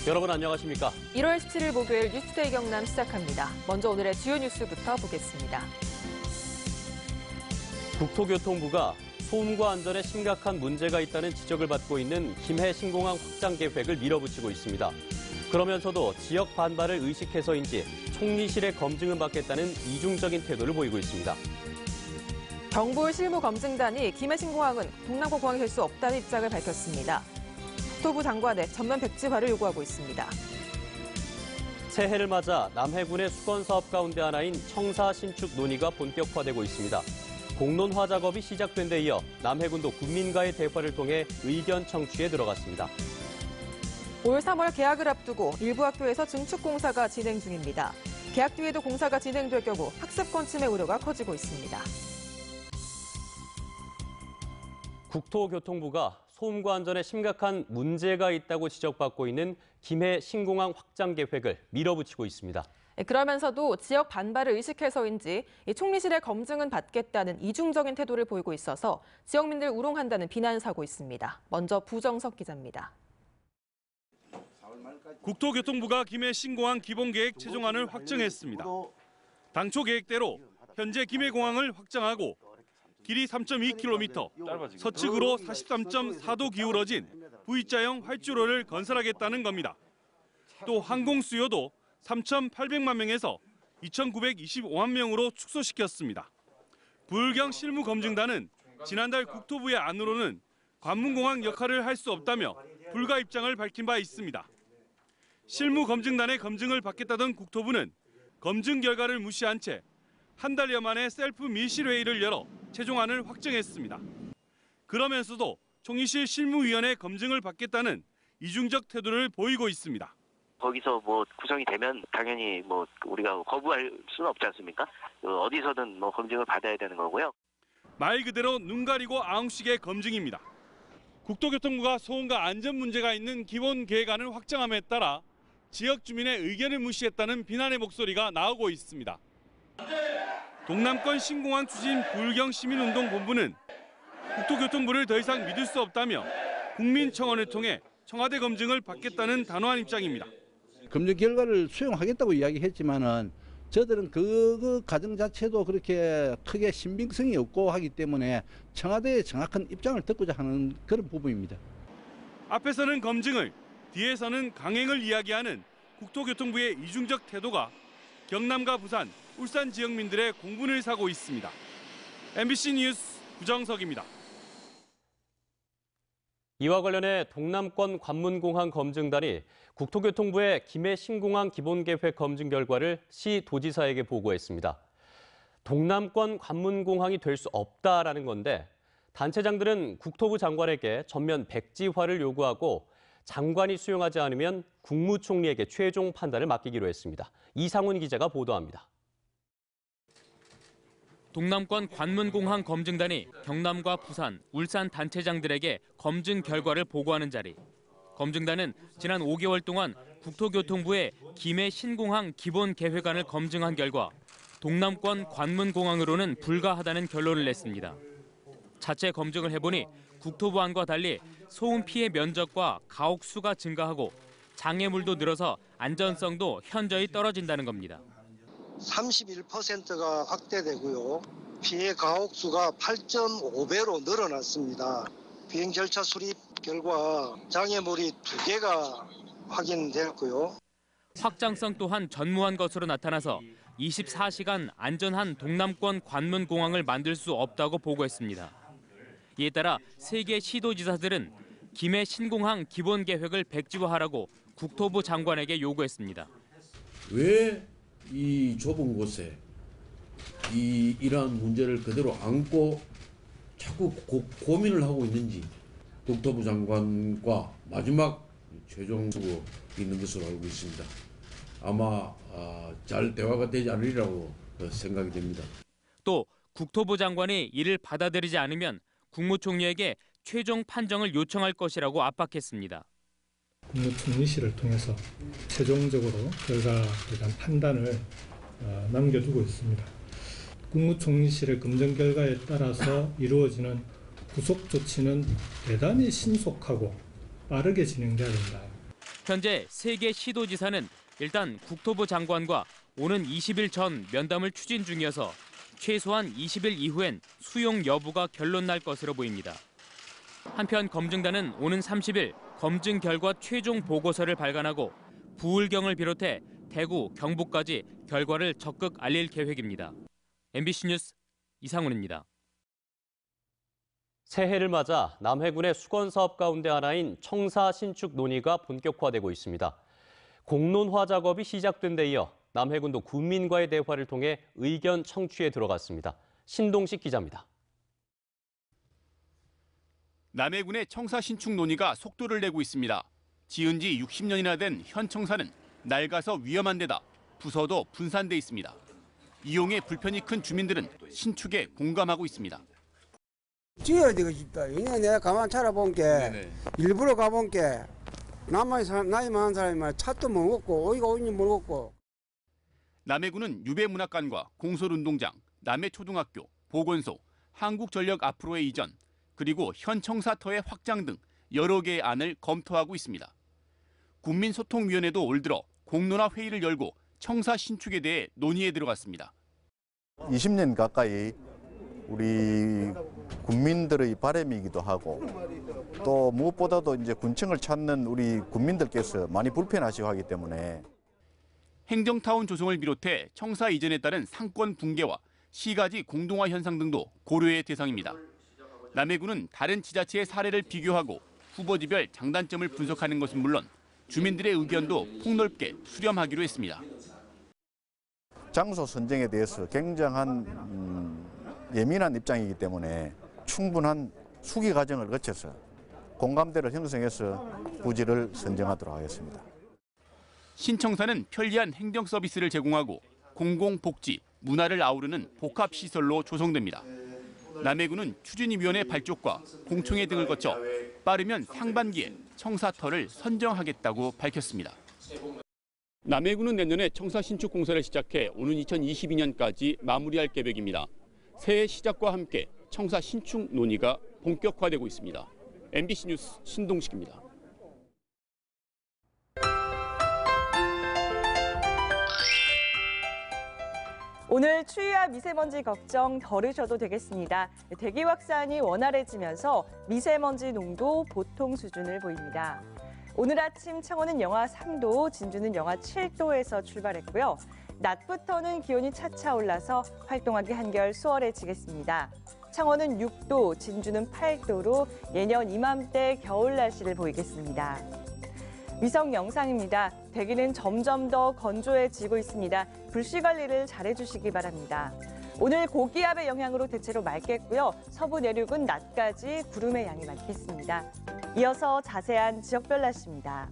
여러분 안녕하십니까? 1월 17일 목요일 뉴스데이 경남 시작합니다. 먼저 오늘의 주요 뉴스부터 보겠습니다. 국토교통부가 소음과 안전에 심각한 문제가 있다는 지적을 받고 있는 김해 신공항 확장 계획을 밀어붙이고 있습니다. 그러면서도 지역 반발을 의식해서인지 총리실의 검증은 받겠다는 이중적인 태도를 보이고 있습니다. 정부 실무검증단이 김해 신공항은 동남권 공항이 될 수 없다는 입장을 밝혔습니다. 국토부 장관의 전면 백지화를 요구하고 있습니다. 새해를 맞아 남해군의 수건 사업 가운데 하나인 청사 신축 논의가 본격화되고 있습니다. 공론화 작업이 시작된 데 이어 남해군도 국민과의 대화를 통해 의견 청취에 들어갔습니다. 올 3월 개학을 앞두고 일부 학교에서 증축 공사가 진행 중입니다. 개학 뒤에도 공사가 진행될 경우 학습권 침해 우려가 커지고 있습니다. 국토교통부가 소음과 안전에 심각한 문제가 있다고 지적받고 있는 김해 신공항 확장 계획을 밀어붙이고 있습니다. 그러면서도 지역 반발을 의식해서인지 총리실의 검증은 받겠다는 이중적인 태도를 보이고 있어서 지역민들 우롱한다는 비난을 사고 있습니다. 먼저 부정석 기자입니다. 국토교통부가 김해 신공항 기본계획 최종안을 확정했습니다. 당초 계획대로 현재 김해공항을 확장하고 길이 3.2km, 서측으로 43.4도 기울어진 V자형 활주로를 건설하겠다는 겁니다. 또 항공 수요도 3,800만 명에서 2,925만 명으로 축소시켰습니다. 부울경 실무검증단은 지난달 국토부의 안으로는 관문공항 역할을 할 수 없다며 불가 입장을 밝힌 바 있습니다. 실무검증단의 검증을 받겠다던 국토부는 검증 결과를 무시한 채 한 달여 만에 셀프 밀실회의를 열어 최종안을 확정했습니다. 그러면서도 총리실 실무위원회 검증을 받겠다는 이중적 태도를 보이고 있습니다. 거기서 구성이 되면 당연히 우리가 거부할 수는 없지 않습니까? 어디서든 검증을 받아야 되는 거고요. 말 그대로 눈 가리고 아웅식의 검증입니다. 국토교통부가 소음과 안전 문제가 있는 기본 계획안을 확정함에 따라 지역 주민의 의견을 무시했다는 비난의 목소리가 나오고 있습니다. 동남권 신공항 추진 부울경 시민운동본부는 국토교통부를 더 이상 믿을 수 없다며 국민청원을 통해 청와대 검증을 받겠다는 단호한 입장입니다. 검증 결과를 수용하겠다고 이야기했지만은 저들은 그 과정 자체도 그렇게 크게 신빙성이 없고 하기 때문에 청와대의 정확한 입장을 듣고자 하는 그런 부분입니다. 앞에서는 검증을, 뒤에서는 강행을 이야기하는 국토교통부의 이중적 태도가 경남과 부산, 울산 지역민들의 공분을 사고 있습니다. MBC 뉴스 부정석입니다. 이와 관련해 동남권 관문공항 검증단이 국토교통부의 김해 신공항 기본계획 검증 결과를 시도지사에게 보고했습니다. 동남권 관문공항이 될 수 없다라는 건데 단체장들은 국토부 장관에게 전면 백지화를 요구하고 장관이 수용하지 않으면 국무총리에게 최종 판단을 맡기기로 했습니다. 이상훈 기자가 보도합니다. 동남권 관문공항 검증단이 경남과 부산, 울산 단체장들에게 검증 결과를 보고하는 자리. 검증단은 지난 5개월 동안 국토교통부의 김해 신공항 기본계획안을 검증한 결과 동남권 관문공항으로는 불가하다는 결론을 냈습니다. 자체 검증을 해보니 국토부 안과 달리 소음 피해 면적과 가옥수가 증가하고 장애물도 늘어서 안전성도 현저히 떨어진다는 겁니다. 31%가 확대되고요. 피해 가옥수가 8.5배로 늘어났습니다. 비행 절차 수립 결과 장애물이 2개가 확인되었고요. 확장성 또한 전무한 것으로 나타나서 24시간 안전한 동남권 관문공항을 만들 수 없다고 보고했습니다. 이에 따라 3개 시도지사들은 김해 신공항 기본계획을 백지화하라고 국토부 장관에게 요구했습니다. 왜 이 좁은 곳에 이러한 문제를 그대로 안고 자꾸 고민을 하고 있는지 국토부 장관과 마지막 최종적으로 있는 것으로 알고 있습니다. 아마 잘 대화가 되지 않으리라고 생각이 됩니다. 또 국토부 장관이 이를 받아들이지 않으면 국무총리에게 최종 판정을 요청할 것이라고 압박했습니다. 국무총리실을 통해서 최종적으로 결과에 대한 판단을 남겨두고 있습니다. 국무총리실의 검증 결과에 따라서 이루어지는 구속 조치는 대단히 신속하고 빠르게 진행돼야 된다. 현재 3개 시도지사는 일단 국토부 장관과 오는 20일 전 면담을 추진 중이어서 최소한 20일 이후엔 수용 여부가 결론 날 것으로 보입니다. 한편 검증단은 오는 30일 검증 결과 최종 보고서를 발간하고 부울경을 비롯해 대구, 경북까지 결과를 적극 알릴 계획입니다. MBC 뉴스 이상훈입니다. 새해를 맞아 남해군의 수건 사업 가운데 하나인 청사 신축 논의가 본격화되고 있습니다. 공론화 작업이 시작된 데 이어 남해군도 군민과의 대화를 통해 의견 청취에 들어갔습니다. 신동식 기자입니다. 남해군의 청사 신축 논의가 속도를 내고 있습니다. 지은 지 60년이나 된 현 청사는 낡아서 위험한 데다 부서도 분산돼 있습니다. 이용에 불편이 큰 주민들은 신축에 공감하고 있습니다. 지어야 되고 싶다. 왜냐 내가 가만 차려본 게 일부러 가본 게 나이 많은 사람이 말 차도 못 먹고 어이가 어인지 모르겠고. 남해군은 유배문학관과 공설운동장, 남해초등학교, 보건소, 한국전력 앞으로의 이전, 그리고 현 청사터의 확장 등 여러 개의 안을 검토하고 있습니다. 국민소통위원회도 올 들어 공론화 회의를 열고 청사 신축에 대해 논의에 들어갔습니다. 20년 가까이 우리 국민들의 바람이기도 하고 또 무엇보다도 이제 군청을 찾는 우리 국민들께서 많이 불편하시고 하기 때문에 행정타운 조성을 비롯해 청사 이전에 따른 상권 붕괴와 시가지 공동화 현상 등도 고려의 대상입니다. 남해군은 다른 지자체의 사례를 비교하고 후보지별 장단점을 분석하는 것은 물론 주민들의 의견도 폭넓게 수렴하기로 했습니다. 장소 선정에 대해서 굉장한 예민한 입장이기 때문에 충분한 수기 과정을 거쳐서 공감대를 형성해서 부지를 선정하도록 하겠습니다. 신청사는 편리한 행정 서비스를 제공하고 공공복지, 문화를 아우르는 복합시설로 조성됩니다. 남해군은 추진위원회 발족과 공청회 등을 거쳐 빠르면 상반기에 청사터를 선정하겠다고 밝혔습니다. 남해군은 내년에 청사 신축 공사를 시작해 오는 2022년까지 마무리할 계획입니다. 새해 시작과 함께 청사 신축 논의가 본격화되고 있습니다. MBC 뉴스 신동식입니다. 오늘 추위와 미세먼지 걱정 덜으셔도 되겠습니다. 대기 확산이 원활해지면서 미세먼지 농도 보통 수준을 보입니다. 오늘 아침 창원은 영하 3도, 진주는 영하 7도에서 출발했고요. 낮부터는 기온이 차차 올라서 활동하기 한결 수월해지겠습니다. 창원은 6도, 진주는 8도로 예년 이맘때 겨울 날씨를 보이겠습니다. 위성 영상입니다. 대기는 점점 더 건조해지고 있습니다. 불씨 관리를 잘해주시기 바랍니다. 오늘 고기압의 영향으로 대체로 맑겠고요. 서부 내륙은 낮까지 구름의 양이 많겠습니다. 이어서 자세한 지역별 날씨입니다.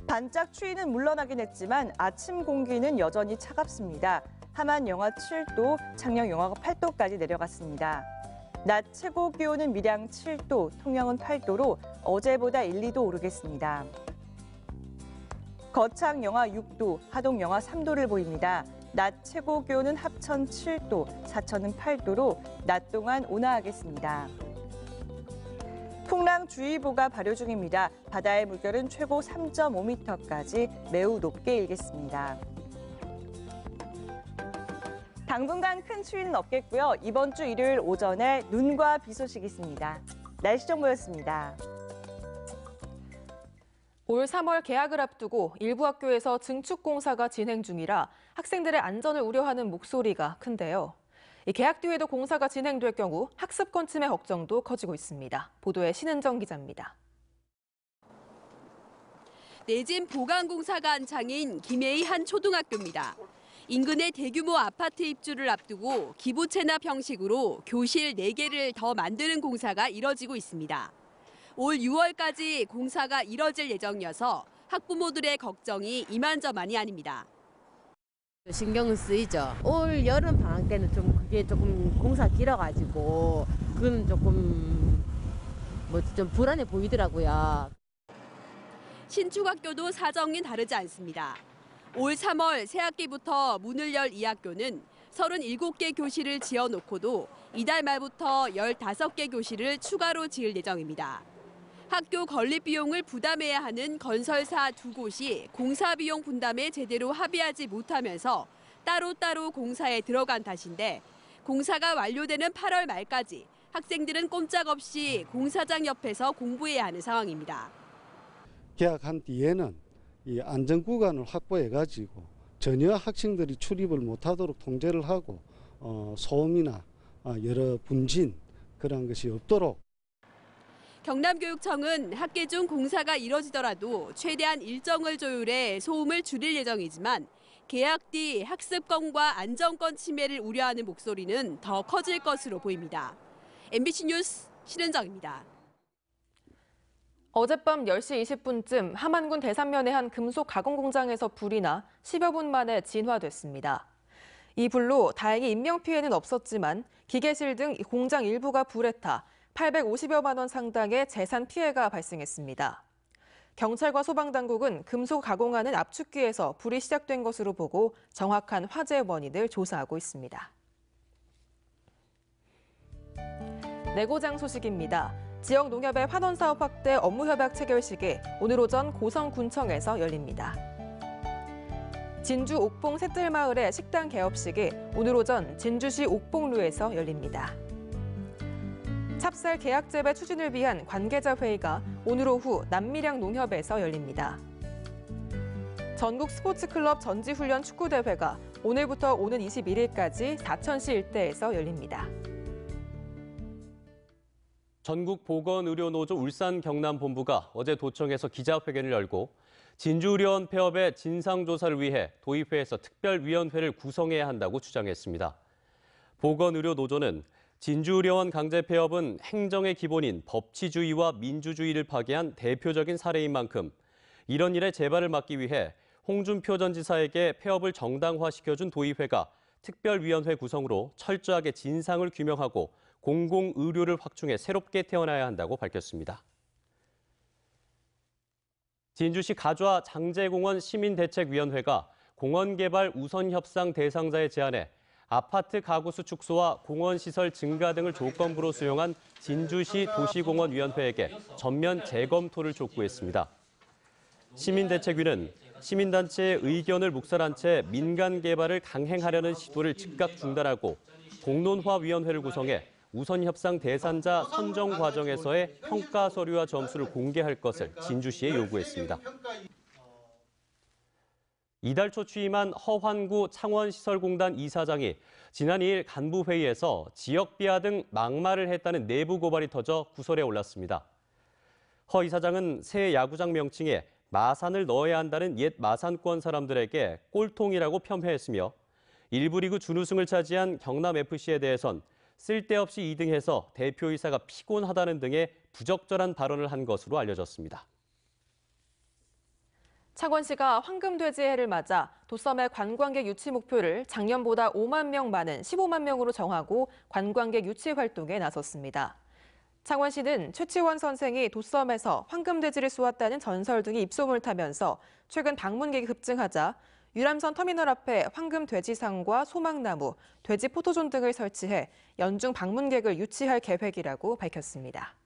반짝 추위는 물러나긴 했지만 아침 공기는 여전히 차갑습니다. 함안 영하 7도, 창녕 영하 8도까지 내려갔습니다. 낮 최고 기온은 밀양 7도, 통영은 8도로 어제보다 1, 2도 오르겠습니다. 거창 영하 6도, 하동 영하 3도를 보입니다. 낮 최고 기온은 합천 7도, 사천은 8도로 낮 동안 온화하겠습니다. 풍랑주의보가 발효 중입니다. 바다의 물결은 최고 3.5m까지 매우 높게 일겠습니다. 당분간 큰 추위는 없겠고요. 이번 주 일요일 오전에 눈과 비 소식이 있습니다. 날씨 정보였습니다. 올 3월 개학을 앞두고 일부 학교에서 증축 공사가 진행 중이라 학생들의 안전을 우려하는 목소리가 큰데요. 이 개학 뒤에도 공사가 진행될 경우 학습권 침해 걱정도 커지고 있습니다. 보도에 신은정 기자입니다. 내진 보강 공사가 한창인 김해의 한 초등학교입니다. 인근의 대규모 아파트 입주를 앞두고 기부 체납 형식으로 교실 4개를 더 만드는 공사가 이뤄지고 있습니다. 올 6월까지 공사가 이뤄질 예정이어서 학부모들의 걱정이 이만저만이 아닙니다. 신경은 쓰이죠. 올 여름 방학 때는 그게 조금 공사 길어가지고 그건 조금 좀 불안해 보이더라고요. 신축학교도 사정이 다르지 않습니다. 올 3월 새학기부터 문을 열 이 학교는 37개 교실을 지어놓고도 이달 말부터 15개 교실을 추가로 지을 예정입니다. 학교 건립 비용을 부담해야 하는 건설사 두 곳이 공사 비용 분담에 제대로 합의하지 못하면서 따로따로 공사에 들어간 탓인데 공사가 완료되는 8월 말까지 학생들은 꼼짝없이 공사장 옆에서 공부해야 하는 상황입니다. 계약한 뒤에는 이 안전 구간을 확보해가지고 전혀 학생들이 출입을 못하도록 통제를 하고 소음이나 여러 분진 그런 것이 없도록. 경남교육청은 학기 중 공사가 이뤄지더라도 최대한 일정을 조율해 소음을 줄일 예정이지만 개학 뒤 학습권과 안전권 침해를 우려하는 목소리는 더 커질 것으로 보입니다. MBC 뉴스 신은정입니다. 어젯밤 10시 20분쯤 함안군 대산면의 한 금속 가공 공장에서 불이 나 10여 분 만에 진화됐습니다. 이 불로 다행히 인명피해는 없었지만 기계실 등 공장 일부가 불에 타 850여만 원 상당의 재산 피해가 발생했습니다. 경찰과 소방당국은 금속 가공하는 압축기에서 불이 시작된 것으로 보고 정확한 화재 원인을 조사하고 있습니다. 내고장 소식입니다. 지역 농협의 환원 사업 확대 업무 협약 체결식이 오늘 오전 고성군청에서 열립니다. 진주 옥봉 새뜰마을의 식당 개업식이 오늘 오전 진주시 옥봉루에서 열립니다. 찹쌀 계약 재배 추진을 위한 관계자 회의가 오늘 오후 남미량 농협에서 열립니다. 전국 스포츠클럽 전지훈련 축구대회가 오늘부터 오는 21일까지 사천시 일대에서 열립니다. 전국보건의료노조 울산 경남본부가 어제 도청에서 기자회견을 열고 진주의료원 폐업의 진상조사를 위해 도의회에서 특별위원회를 구성해야 한다고 주장했습니다. 보건의료노조는 진주의료원 강제 폐업은 행정의 기본인 법치주의와 민주주의를 파괴한 대표적인 사례인 만큼 이런 일의 재발을 막기 위해 홍준표 전 지사에게 폐업을 정당화시켜준 도의회가 특별위원회 구성으로 철저하게 진상을 규명하고 공공의료를 확충해 새롭게 태어나야 한다고 밝혔습니다. 진주시 가좌 장제공원 시민대책위원회가 공원개발 우선협상 대상자의 제안에 아파트 가구수 축소와 공원시설 증가 등을 조건부로 수용한 진주시 도시공원위원회에게 전면 재검토를 촉구했습니다. 시민대책위는 시민단체의 의견을 묵살한 채 민간 개발을 강행하려는 시도를 즉각 중단하고 공론화위원회를 구성해 우선 협상 대상자 선정 과정에서의 평가 서류와 점수를 공개할 것을 진주시에 요구했습니다. 이달 초 취임한 허환구 창원시설공단 이사장이 지난 2일 간부회의에서 지역 비하 등 막말을 했다는 내부 고발이 터져 구설에 올랐습니다. 허 이사장은 새 야구장 명칭에 마산을 넣어야 한다는 옛 마산권 사람들에게 꼴통이라고 폄훼했으며 일부 리그 준우승을 차지한 경남FC에 대해선 쓸데없이 2등해서 대표이사가 피곤하다는 등의 부적절한 발언을 한 것으로 알려졌습니다. 창원시가 황금돼지 해를 맞아 도섬의 관광객 유치 목표를 작년보다 5만 명 많은 15만 명으로 정하고 관광객 유치 활동에 나섰습니다. 창원시는 최치원 선생이 도섬에서 황금돼지를 쏘았다는 전설 등이 입소문을 타면서 최근 방문객이 급증하자 유람선 터미널 앞에 황금돼지상과 소망나무, 돼지 포토존 등을 설치해 연중 방문객을 유치할 계획이라고 밝혔습니다.